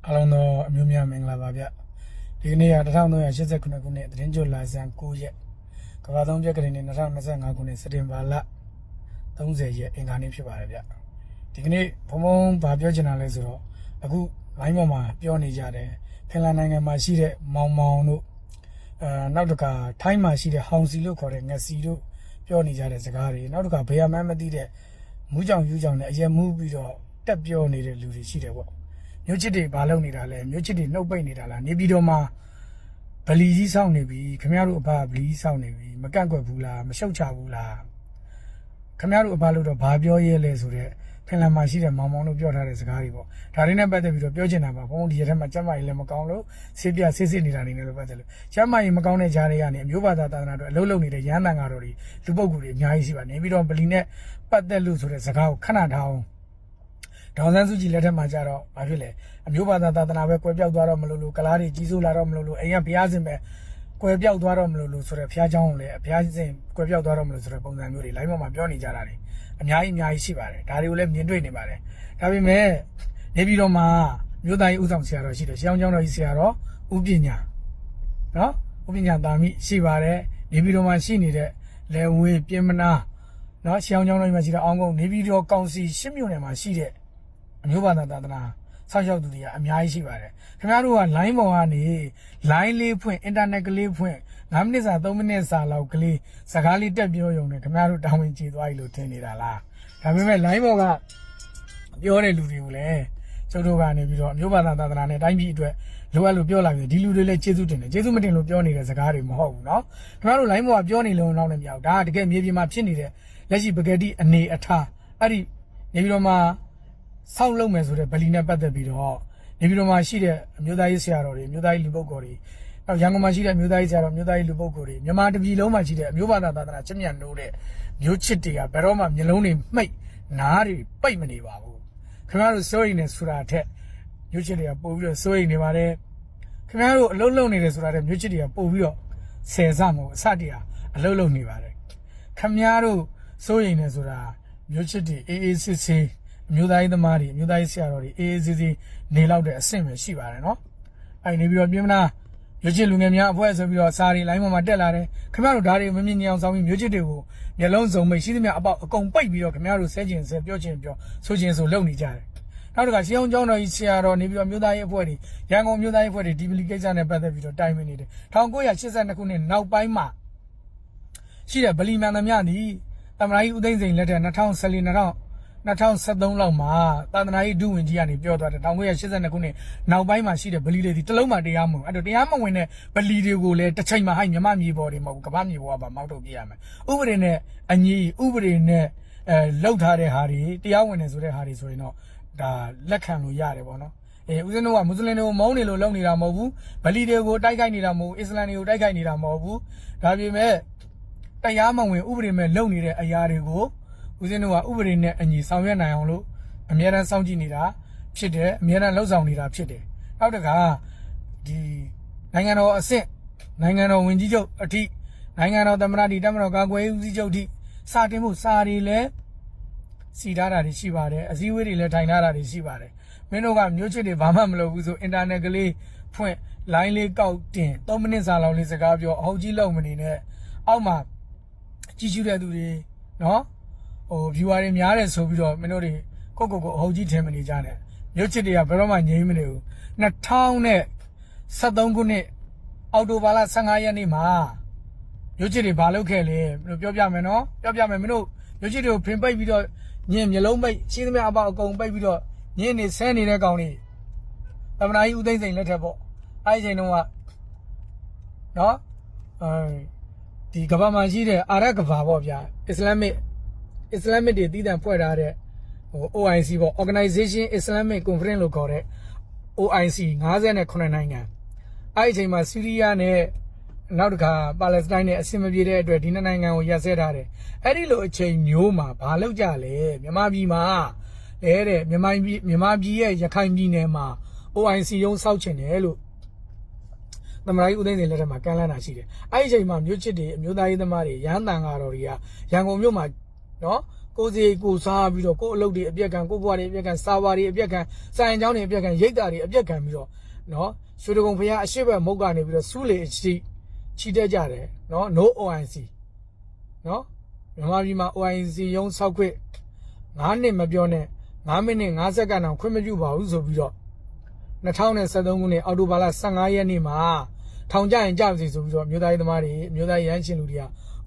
အားလုံးသောအမျိုးများမင်္ဂလာပါဗျဒီကနေ့က1389ခုနှစ်သတင်းကြိုလာဆန်9ရက်ကဘာသုံးပြက်ကလေးနဲ့2025ခုနှစ်စက်တင်ဘာလ30ရက်အင်္ဂါနေ့ဖြစ်ပါတယ်ဗျဒီကနေ့ဘုံဘုံဗာပြောချင်တာလဲဆိုတော့အခုလိုင်းပေါ်မှာပြောနေကြတယ်ဖင်လန်နိုင်ငံမှာရှိတဲ့မောင်မောင်တို့နောက်တစ်ခါထိုင်းမှာရှိတဲ့ဟောင်စီလို့ခေါ်တဲ့ငစီတို့ပြောနေကြတဲ့စကားတွေနောက်တစ်ခါဘေးရမန်းမသိတဲ့မူးကြောင်ယူကြောင်နဲ့အရက်မူးပြီးတော့တက်ပြောနေတဲ့လူတွေရှိတယ်ပေါ့မျိုးချစ်တွေဘာလုပ်နေတာလဲမျိုးချစ်တွေနှုတ်ပိတ်နေတာလားနေပြီးတော့မှဗလီကြီးစောင့်နေပြီခင်ဗျားတို့အဖဗလီကြီးစောင့်နေပြီမကန့်ကွက်ဘူးလားမရှုတ်ချဘူးလားခင်ဗျားတို့အဖလို့တော့ဘာပြောရဲလဲဆိုတော့ဖင်လန်မှာရှိတဲ့မောင်မောင်တို့ပြောထားတဲ့စကားတွေပေါ့ဒါတွေနဲ့ပတ်သက်ပြီးတော့ပြောချင်တာပါဘုံဒီရက်ထဲမှာကျမ်းမာရေးလည်းမကောင်းလို့ဆေးပြဆေးစစ်နေတာနေလို့ပတ်သက်လို့ကျမ်းမာရေးမကောင်းတဲ့ဂျားတွေကနေအမျိုးဘာသာသာသနာတို့အလုံးလုံးနေတဲ့ရဟန်းတန်ဃာတော်တွေလူပုဂ္ဂိုလ်တွေအများကြီးရှိပါနေပြီးတော့ဗလီနဲ့ပတ်သက်လို့ဆိုတဲ့စကားကိုခဏထားအောင်ဒေါ်စန်းစုကြည်လက်ထက်မှာကြတော့ဘာဖြစ်လဲအမျိုးဘာသာသာသနာပဲကွယ်ပြောက်သွားတော့မလို့ကလားတွေကြီးစိုးလာတော့မလို့အိမ်ကဘုရားရှင်ပဲကွယ်ပြောက်သွားတော့မလို့ဆိုတော့ဘုရားเจ้าကိုလည်းဘုရားရှင်ကွယ်ပြောက်သွားတော့မလို့ဆိုတဲ့ပုံစံမျိုးတွေ live မှာပြောနေကြတာတွေအများကြီးရှိပါတယ်ဒါတွေကိုလည်းမြင်တွေ့နေပါတယ်ဒါပေမဲ့နေပြီးတော့မှမြို့သားကြီးဥဆောင်ဆရာတော်ရှိတယ်ရှေးအောင်ကျောင်းတော်ကြီးဆရာတော်ဥပညာနော်ဥပညာတာမိရှိပါတယ်နေပြီးတော့မှရှိနေတဲ့လေဝေးပြင်မနာနော်ရှေးအောင်ကျောင်းတော်ကြီးမှာရှိတဲ့အောင်ကုန်နေပြီးတော့ကောင်စီရှစ်မြို့နယ်မှာရှိတဲ့အမျိုးဘာသာသာသနာဆောက်ရှောက်သူတွေကအများကြီးရှိပါတယ်ခင်ဗျားတို့က line ပေါ်ကနေ line လေးဖွင့် internet ကလေးဖွင့်9မိနစ်စာ3မိနစ်စာလောက်ကလေးစကားလေးတက်ပြောရုံနဲ့ခင်ဗျားတို့တောင်းဝင်ကြည်သွားပြီလို့ထင်နေတာလားဒါပေမဲ့ line ပေါ်ကပြောတဲ့လူတွေကိုလည်းကျုပ်တို့ကနေပြီးတော့အမျိုးဘာသာသာသနာနဲ့တိုင်းပြည်အတွက်လိုအပ်လို့ပြောလာပြီဒီလူတွေလည်းကျေးဇူးတင်တယ်ကျေးဇူးမတင်လို့ပြောနေတဲ့စကားတွေမဟုတ်ဘူးเนาะခင်ဗျားတို့ line ပေါ်ကပြောနေလို့တော့လည်းမရဘူးဒါကတကယ်မြေပြင်မှာဖြစ်နေတဲ့လက်ရှိပကတိအနေအထားအဲ့ဒီနေပြီးတော့မှဆောက်လုပ်မယ်ဆိုတဲ့ဗလီနဲ့ပတ်သက်ပြီးတော့နေပြည်တော်မှာရှိတဲ့အမျိုးသားရေးဆရာတော်တွေအမျိုးသားရေးလူပုဂ္ဂိုလ်တွေနောက်ရန်ကုန်မှာရှိတဲ့အမျိုးသားရေးဆရာတော်အမျိုးသားရေးလူပုဂ္ဂိုလ်တွေမြန်မာတပြည်လုံးမှာရှိတဲ့အမျိုးဘာသာသာသနာချစ်မြတ်နိုးတဲ့မျိုးချစ်တွေကဘယ်တော့မှမျိုးလုံးတွေမှိတ်နားတွေပိတ်မနေပါဘူးခင်ဗျားတို့စိုးရိမ်နေဆိုတာထက်မျိုးချစ်တွေကပို့ပြီးတော့စိုးရိမ်နေပါတယ်ခင်ဗျားတို့အလုံးလုံးနေတယ်ဆိုတာတဲ့မျိုးချစ်တွေကပို့ပြီးတော့ဆယ်စမဟုတ်အစတည်းအလုံးလုံးနေပါတယ်ခင်ဗျားတို့စိုးရိမ်နေဆိုတာမျိုးချစ်တွေအေးအေးစစ်စစ်အမျိုးသားရေးသမားတွေအမျိုးသားရေးဆရာတော်တွေအေးအေးဆေးဆေးနေလောက်တဲ့အဆင့်ပဲရှိပါတယ်နော်အဲ့နေပြီးတော့ပြင်မနာမျိုးချစ်လူငယ်များအဖွဲ့ဆိုပြီးတော့စာတွေလိုင်းပေါ်မှာတက်လာတယ်ခင်ဗျားတို့ဓာတ်တွေမမြင်အောင်ဆောင်ပြီးမျိုးချစ်တွေကိုမျက်လုံးစုံမိတ်ရှိသမျှအပေါက်အကုန်ပိတ်ပြီးတော့ခင်ဗျားတို့ဆဲကျင်ဆဲပြောချင်ပြောဆိုချင်ဆိုလုပ်နေကြတယ်နောက်တစ်ခါရှေးအောင်ကျောင်းတော်ကြီးဆရာတော်နေပြီးတော့မျိုးသားရေးအဖွဲ့တွေရန်ကုန်မျိုးသားရေးအဖွဲ့တွေဒီပလီကိစ္စနဲ့ပတ်သက်ပြီးတော့တိုင်ပင်နေတယ်1982ခုနှစ်နောက်ပိုင်းမှာရှိတဲ့ဗလီမှန်သမျှသည်သမ္မတကြီးဦးသိန်းစိန်လက်ထက်2013လောက်မှာသာသနာရေးဒုဝန်ကြီးကနေပြောသွားတယ်1982ခုနှစ်နောက်ပိုင်းမှာရှိတဲ့ဗလီတွေဒီတစ်လုံးမှတရားမဝင်အဲ့တော့တရားမဝင်တဲ့ဗလီတွေကိုလည်းတစ်ချိန်မှာဟိုက်မြမမြေပေါ်တွေမဟုတ်ဘူးကမ္ဘာမြေပေါ်ကပါမောက်ထုတ်ပြရမယ်ဥပဒေနဲ့အညီဥပဒေနဲ့လောက်ထားတဲ့ဟာတွေတရားဝင်တယ်ဆိုတဲ့ဟာတွေဆိုရင်တော့ဒါလက်ခံလို့ရတယ်ပေါ့နော်ဦးဇင်းတို့ကမွတ်စလင်တွေကိုမုန်းနေလို့လုပ်နေတာမဟုတ်ဘူးဗလီတွေကိုတိုက်ခိုက်နေတာမဟုတ်ဘူးအစ္စလာမ်တွေကိုတိုက်ခိုက်နေတာမဟုတ်ဘူးဒါပေမဲ့တရားမဝင်ဥပဒေမဲ့လုပ်နေတဲ့အရာတွေကိုဦးဇင်းတို့ကဥပဒေနဲ့အညီဆောင်ရွက်နိုင်အောင်လို့အများအားစောင့်ကြည့်နေတာဖြစ်တယ်အများအားလှုပ်ဆောင်နေတာဖြစ်တယ်နောက်တခါဒီနိုင်ငံတော်အဆင့်နိုင်ငံတော်ဝန်ကြီးချုပ်အထိနိုင်ငံတော်သမ္မတဒီတပ်မတော်ကာကွယ်ရေးဦးစီးချုပ်အထိစာတင်မှုစာတွေလည်းစီထားတာတွေရှိပါတယ်အစည်းအဝေးတွေလည်းထိုင်ထားတာတွေရှိပါတယ်မင်းတို့ကမျိုးချစ်တွေဘာမှမလုပ်ဘူးဆိုအင်တာနက်ကလေးဖွင့် line လေးကောက်တင်3မိနစ်စာလောက်လေးစကားပြောအဟုတ်ကြီးလုံးမနေနဲ့အောက်မှာကြည့်ရှုတဲ့သူတွေနော်viewer တွေများတယ်ဆိုပြီးတော့မင်းတို့တွေကိုအဟုတ်ကြီးထင်မနေကြနဲ့မျိုးချစ်တွေကဘယ်တော့မှငြိမ်းမနေဘူး2013ခုနှစ်အောက်တိုဘာလ15ရက်နေ့မှာမျိုးချစ်တွေဘာလုပ်ခဲ့လဲမင်းတို့ပြောပြမယ်နော်ပြောပြမယ်မင်းတို့မျိုးချစ်တွေကိုဖင်ပိတ်ပြီးတော့ညင်မျိုးလုံးပိတ်ရှင်းသမျှအပေါက်အကုန်ပိတ်ပြီးတော့ညင်နေဆဲနေတဲ့ကောင်တွေသမ္မတကြီးဦးသိန်းစိန်လက်ထက်ပေါ့အဲ့ဒီချိန်တုန်းကနော်ဒီကမ္ဘာမှာရှိတဲ့အာရကဘာပေါ့ဗျာအစ္စလာမစ်တွေတည်တံ့ဖွဲ့ထားတဲ့OIC ပေါ့ Organization Islamic Conference လို့ခေါ်တဲ့ OIC 58နိုင်ငံအဲ့ဒီအချိန်မှာဆီးရီးယားနဲ့နောက်တစ်ခါပါလက်စတိုင်းနဲ့အဆင်မပြေတဲ့အတွက်ဒီနှစ်နိုင်ငံကိုရပ်စဲထားတယ်အဲ့ဒီလိုအချိန်မျိုးမှာဘာလုပ်ကြလဲမြန်မာပြည်မှာတဲ့မြန်မာပြည်ရဲ့ရခိုင်ပြည်နယ်မှာ OIC ရုံးစောက်ချင်တယ်လို့သမ္မတကြီးဦးသိန်းစိန်လက်ထက်မှာကမ်းလှမ်းတာရှိတယ်အဲ့ဒီအချိန်မှာမျိုးချစ်တွေအမျိုးသားရေးသမားတွေရဟန်းတန်ဃာတော်တွေကရန်ကုန်မြို့မှာနော် ကိုစီကိုစားပြီးတော့ကိုအလုပ်တွေအပြက်ခံကိုဘွားတွေအပြက်ခံစာဝါတွေအပြက်ခံစာရင်ကျောင်းတွေအပြက်ခံရိတ်တာတွေအပြက်ခံပြီးတော့နော်ရွှေတကုံဖရားအရှိဘက်မုတ်ကနေပြီးတော့စူးလေအချီတက်ကြတယ်နော် no OIC နော်မြန်မာပြည်မှာ OIC ရုံးဆောက်ခွင့်9နှစ်မပြောနဲ့9မိနစ်50စက္ကန့်တောင်ခွင့်မပြုပါဘူးဆိုပြီးတော့2013ခုနှစ်အောက်တိုဘာလ15ရက်နေ့မှာထောင်ကျရင်ကြပါစေဆိုပြီးတော့မြို့သားရေးသမားတွေမြို့သားရဟန်းရှင်လူတွေ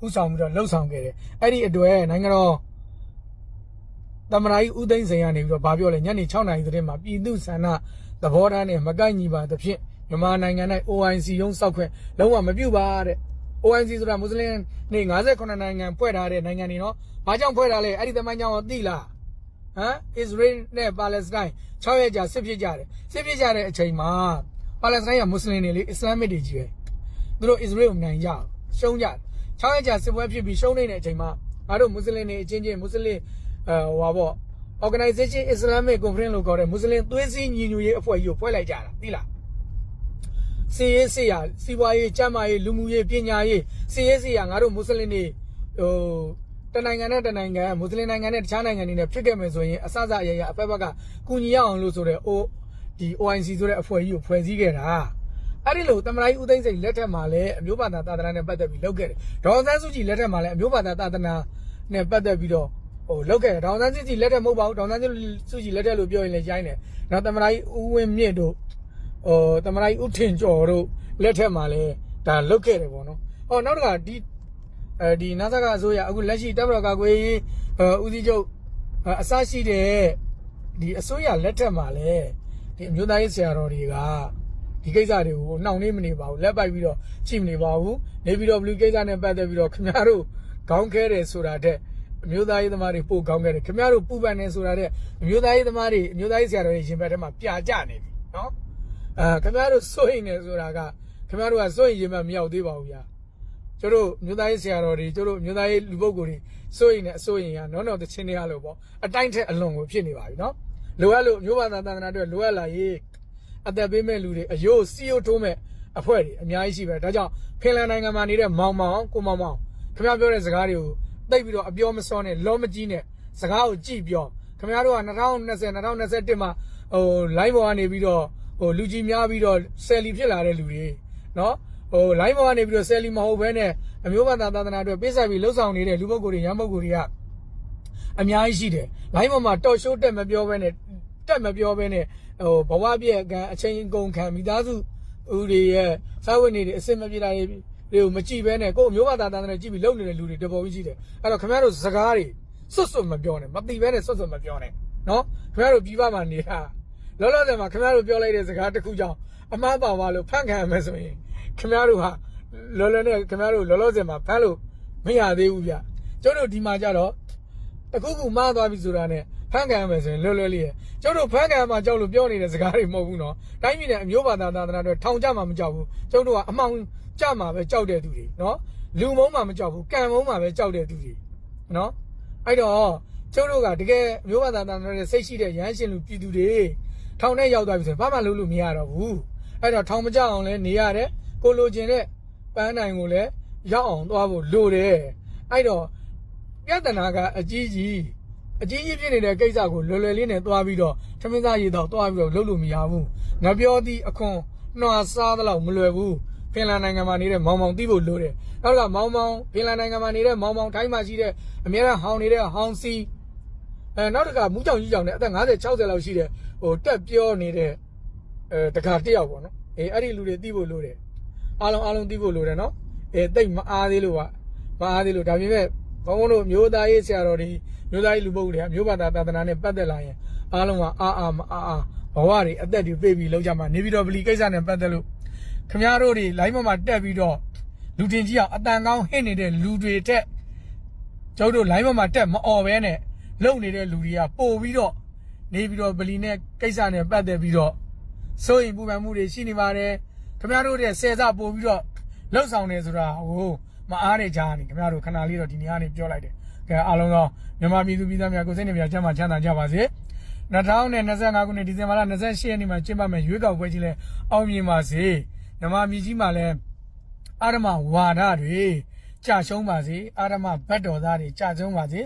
ကဥဆောင်ပြီးတော့လှုပ်ဆောင်ခဲ့တယ်အဲ့ဒီအတွက်နိုင်ငံတော်သမ္မတကြီးဦးသိန်းစိန်ကနေပြီးတော့ဗာပြောလဲညနေ6နာရီသတင်းမှာပြည်သူ့ဆန္ဒသဘောထားနဲ့မကိုက်ညီပါသဖြင့်မြန်မာနိုင်ငံ၌ OIC ရုံးစောက်ခွင့်လုံးဝမပြုပါတဲ့ OIC ဆိုတာမွတ်စလင်နေ58နိုင်ငံဖွဲ့ထားတဲ့နိုင်ငံတွေနော်ဘာကြောင့်ဖွဲ့ထားလဲအဲ့ဒီသမိုင်းကြောင့်သိလားဟမ် Israel နဲ့ Palestine 6ရက်ကြာစစ်ဖြစ်ကြတယ်စစ်ဖြစ်ကြတဲ့အချိန်မှာ Palestine ကမွတ်စလင်တွေလေ Islamic တွေကြီးပဲသူတို့ Israel ကိုနိုင်ကြရှုံးကြတယ်6ရက်ကြာစစ်ပွဲဖြစ်ပြီးရှုံးနေတဲ့အချိန်မှာငါတို့မွတ်စလင်တွေအချင်းချင်းမွတ်စလင်Organization Islamic Conference လို့ခေါ်တဲ့မွတ်စလင်သွေးစည်းညီညွတ်ရေးအဖွဲ့ကြီးကိုဖွဲ့လိုက်ကြတာသိလားစီရေးစီပွားရေးကျန်းမာရေးလူမှုရေးပညာရေးစီရေးစီငါတို့မွတ်စလင်တွေတနိုင်ငံနဲ့တနိုင်ငံမွတ်စလင်နိုင်ငံနဲ့တခြားနိုင်ငံတွေနဲ့ဖြစ်ခဲ့မယ်ဆိုရင်အစအရအဖက်ဘက်ကကူညီရအောင်လို့ဆိုတဲ့ဒီ OIC ဆိုတဲ့အဖွဲ့ကြီးကိုဖွဲ့စည်းခဲ့တာအဲ့ဒီလိုသမ္မတကြီးဦးသိန်းစိန်လက်ထက်မှာလည်းအမျိုးဘာသာသာသနာနဲ့ပတ်သက်ပြီးလုပ်ခဲ့တယ်ဒေါ်အောင်ဆန်းစုကြည်လက်ထက်မှာလည်းအမျိုးဘာသာသာသနာနဲ့ပတ်သက်ပြီးတော့လုပ်ခဲ့တယ်ဒေါ်အောင်ဆန်းစုကြည်လက်ထက်မဟုတ်ပါဘူးဒေါ်အောင်ဆန်းစုကြည်လက်ထက်လို့ပြောရင်လည်းရိုင်းတယ်နောက်သမ္မတကြီးဦးဝင်းမြင့်တို့သမ္မတကြီးဦးထင်ကျော်တို့လက်ထက်မှာလည်းဒါလုပ်ခဲ့တယ်ပေါ့နော်နောက်တစ်ခါဒီနာဆာကအစိုးရအခုလက်ရှိတပ်မတော်ကာကွယ်ရေးဦးစီးချုပ်အစရှိတဲ့ဒီအစိုးရလက်ထက်မှာလည်းဒီအမျိုးသားရေးဆရာတော်တွေကဒီကိစ္စတွေကိုနှောင့်နှေးမနေပါဘူးလက်ပိုက်ပြီးတော့ချိမနေပါဘူးနေပြီးတော့ဘလူးကိစ္စနဲ့ပတ်သက်ပြီးတော့ခင်ဗျားတို့ခေါင်းခဲတယ်ဆိုတာတဲ့အမျိုးသားရေးသမားတွေပို့ခေါင်းခဲတယ်ခင်ဗျားတို့ပူပန်နေဆိုတာတဲ့အမျိုးသားရေးသမားတွေအမျိုးသားရေးဆရာတော်တွေရင်ဘတ်ထဲမှာပြကြနေပြီနော်ခင်ဗျားတို့စိုးရင်နေဆိုတာကခင်ဗျားတို့ကစိုးရင်ရင်ဘတ်မရောက်သေးပါဘူးဗျာကျတို့မြို့သားရေးဆရာတော်တွေကျတို့မြို့သားရေးလူပုဂ္ဂိုလ်တွေစိုးရင်နဲ့အစိုးရင်ကနော်တချင်းတွေရလို့ပေါ့အတိုင်းထက်အလွန်ကိုဖြစ်နေပါပြီနော်လိုအပ်လို့မြို့ဘာသာသာသနာတွေလိုအပ်လာရေးအသက်ပေးမဲ့လူတွေအယိုးစီယိုထိုးမဲ့အဖွဲ့တွေအများကြီးရှိပဲဒါကြောင့်ဖင်လန်နိုင်ငံမှာနေတဲ့မောင်ကိုမောင်ခင်ဗျားပြောတဲ့စကားတွေကိုတိတ်ပြီးတော့အပြောမစောနဲ့လောမကြီးနဲ့စကားကိုကြည့်ပြောခင်ဗျားတို့က2020 2021မှာlive ပေါ်ကနေပြီးတော့လူကြီးများပြီးတော့ဆယ်လီဖြစ်လာတဲ့လူတွေနော်live ပေါ်ကနေပြီးတော့ဆယ်လီမဟုတ်ဘဲနဲ့အမျိုးဘာသာသာသနာတွေပေးဆက်ပြီးလှုပ်ဆောင်နေတဲ့လူပုဂ္ဂိုလ်တွေရန်ပုဂ္ဂိုလ်တွေကအများကြီးရှိတယ် live ပေါ်မှာတော့ရှိုးတက်မပြောဘဲနဲ့ဘဝပြည့်ကအချိန်ကုန်ခံမိသားစုဦးတွေရဲ့စာဝတ်နေတွေအစစ်မပြေတာတွေကိုမကြည့်ဘဲနဲ့ကိုယ်မျိုးဘာသာသာသနာကြည့်ပြီးလုပ်နေတဲ့လူတွေတပေါ်ကြီးရှိတယ်အဲ့တော့ခင်ဗျားတို့စကားတွေစွတ်မပြောနဲ့မသိဘဲနဲ့စွတ်မပြောနဲ့နော်ခင်ဗျားတို့ပြည်ပမှာနေတာလောလောဆယ်မှာခင်ဗျားတို့ပြောလိုက်တဲ့စကားတစ်ခုကြောင့်အမှားပါပါလို့ဖန်ခံရမယ်ဆိုရင်ခင်ဗျားတို့ဟာလောလောနဲ့ခင်ဗျားတို့လောလောဆယ်မှာဖန်လို့မရသေးဘူးဗျကျတို့ဒီမှာကြတော့တခုခုမှားသွားပြီဆိုတာနဲ့ဖန်ခံရမယ်ဆိုရင်လွယ်လေးရကျတို့ဖန်ခံရမှာကြောက်လို့ပြောနေတဲ့စကားတွေမဟုတ်ဘူးနော်တိုင်းပြည်နဲ့အမျိုးဘာသာသာသနာတွေထောင်ကြမှာမကြောက်ဘူးကျတို့ကအမှောင်ကြမှာပဲကြောက်တဲ့သူတွေနော်လူမုံမှာမကြောက်ဘူးကံမုံမှာပဲကြောက်တဲ့သူတွေနော်အဲ့တော့ကျတို့ကတကယ်အမျိုးဘာသာသာသနာတွေစိတ်ရှိတဲ့ရဟန်းရှင်လူပြည်သူတွေထောင်ထဲရောက်သွားပြီဆိုရင်ဘာမှလုပ်လို့မရတော့ဘူးအဲ့တော့ထောင်မကြအောင်လဲနေရတယ်ကိုလိုချင်တဲ့ပန်းနိုင်ကိုလည်းရောက်အောင်သွားဖို့လိုတယ်အဲ့တော့ပြဿနာကအကြီးကြီးဖြစ်နေတဲ့ကိစ္စကိုလွယ်လွယ်လေးနဲ့သွားပြီးတော့ထမင်းသားရေတော့သွားပြီးတော့လုပ်လို့မရဘူးငါပြောသည်အခွန်နှွာစားသလောက်မလွယ်ဘူးဖင်လန်နိုင်ငံမှာနေတဲ့မောင်သိဖို့လိုတယ်နောက်ကမောင်ဖင်လန်နိုင်ငံမှာနေတဲ့မောင်ထိုင်းမှာရှိတဲ့အများအားဟောင်းနေတဲ့ဟောင်းစီနောက်တစ်ခါမူးကြောင်ကြီးကြောင်နဲ့အသက်50 60လောက်ရှိတဲ့တက်ပြောနေတဲ့တခါတယောက်ပေါ့နော်အဲ့ဒီလူတွေသိဖို့လိုတယ်အားလုံးသိဖို့လိုတယ်နော်တိတ်မအားသေးလို့ဒါပေမဲ့ဘုန်းတို့မျိုးသားရေးဆရာတော်တွေမျိုးသားရေးလူပုဂ္ဂိုလ်တွေကမျိုးဘာသာသာသနာနဲ့ပတ်သက်လာရင်အားလုံးကအာဘဝတွေအသက်တွေပြေးပြီးလောက်ကြမှာနေပြီးတော့ဗလီကိစ္စနဲ့ပတ်သက်လို့ခင်ဗျားတို့တွေ live မှာတက်ပြီးတော့လူတင်ကြီးအောင်အတန်ကောင်းဟစ်နေတဲ့လူတွေတက်ကျုပ်တို့ live မှာတက်မអော်ဘဲနဲ့လုံနေတဲ့လူတွေကပို့ပြီးတော့နေပြီးတော့ဗလီနဲ့ကိစ္စနဲ့ပတ်သက်ပြီးတော့စိုးရင်ပူပန်မှုတွေရှိနေပါတယ်ခင်ဗျားတို့ရဲ့ဆယ်စပို့ပြီးတော့လှုပ်ဆောင်နေဆိုတာမအားနေကြနေခင်ဗျားတို့ခဏလေးတော့ဒီနေရာနေပြောလိုက်တယ်ကဲအားလုံးသောမြန်မာပြည်သူပြည်သားများကိုစိတ်နှပြချမ်းသာကြပါစေ2025ခုနှစ်ဒီဇင်ဘာလ28ရက်နေ့မှာကျင်းပမယ့်ရွေးကောက်ပွဲကြီးလဲအောင်မြင်ပါစေမြန်မာပြည်ကြီးမှာလဲအာရမဝါဒတွေကြာရှုံးပါစေအာရမဘတ်တော်သားတွေကြာရှုံးပါစေ